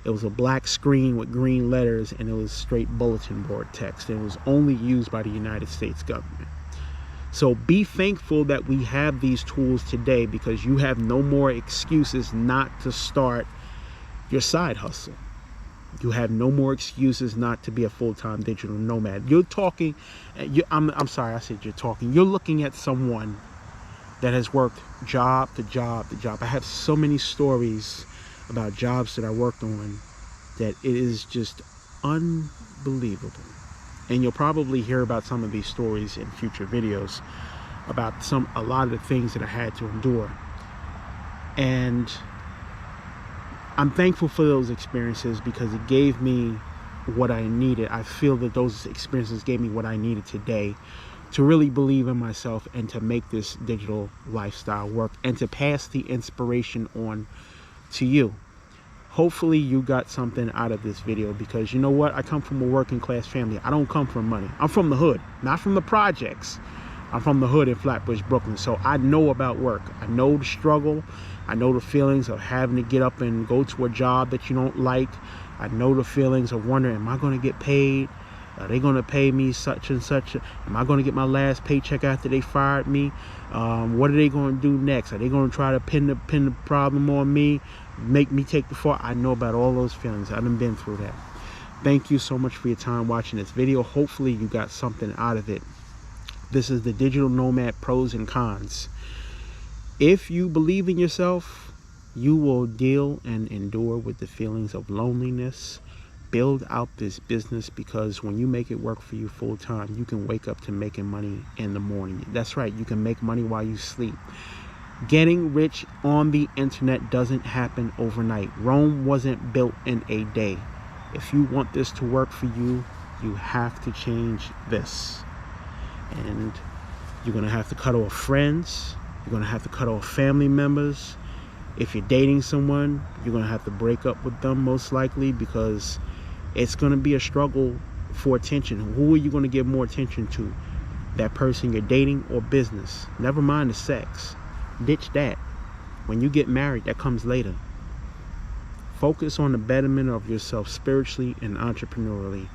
It was a black screen with green letters, and it was straight bulletin board text. And it was only used by the United States government. So be thankful that we have these tools today, because you have no more excuses not to start your side hustle. You have no more excuses not to be a full-time digital nomad. You're talking, I'm sorry, I said you're talking. You're looking at someone that has worked job to job to job. I have so many stories about jobs that I worked on that it is just unbelievable. And you'll probably hear about some of these stories in future videos about a lot of the things that I had to endure. And I'm thankful for those experiences, because it gave me what I needed. I feel that those experiences gave me what I needed today to really believe in myself and to make this digital lifestyle work and to pass the inspiration on to you. Hopefully you got something out of this video, because you know what? I come from a working class family. I don't come from money. I'm from the hood, not from the projects. I'm from the hood in Flatbush, Brooklyn. So I know about work. I know the struggle. I know the feelings of having to get up and go to a job that you don't like. I know the feelings of wondering, am I going to get paid? Are they going to pay me such and such? Am I going to get my last paycheck after they fired me? What are they going to do next? Are they going to try to pin the problem on me, make me take the fall? I know about all those feelings. I've been through that. Thank you so much for your time watching this video. Hopefully you got something out of it. This is the Digital Nomad Pros and Cons. If you believe in yourself, you will deal and endure with the feelings of loneliness. Build out this business, because when you make it work for you full time, you can wake up to making money in the morning. That's right, you can make money while you sleep. Getting rich on the internet doesn't happen overnight. Rome wasn't built in a day. If you want this to work for you, you have to change this. And You're going to have to cut off friends. You're going to have to cut off family members. If you're dating someone, you're going to have to break up with them most likely, because it's going to be a struggle for attention. Who are you going to give more attention to? That person you're dating or business? Never mind the sex. Ditch that. When you get married, that comes later. Focus on the betterment of yourself spiritually and entrepreneurially.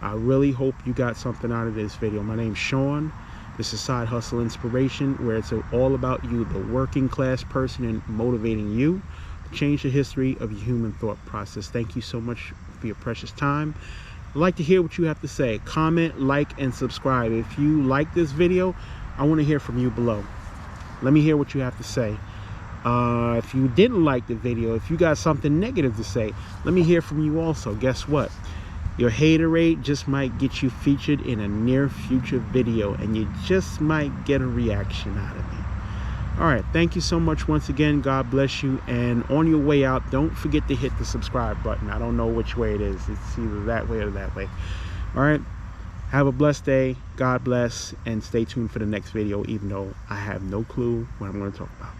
I really hope you got something out of this video. My name's Sean. This is Side Hustle Inspiration, where it's all about you, the working class person, and motivating you to change the history of your human thought process. Thank you so much for your precious time. I'd like to hear what you have to say. Comment, like, and subscribe. If you like this video, I want to hear from you below. Let me hear what you have to say. If you didn't like the video, if you got something negative to say, let me hear from you also. Guess what? Your haterade just might get you featured in a near future video, and you just might get a reaction out of me. All right, thank you so much once again. God bless you. And on your way out, don't forget to hit the subscribe button. I don't know which way it is. It's either that way or that way. All right, have a blessed day. God bless, and stay tuned for the next video, even though I have no clue what I'm going to talk about.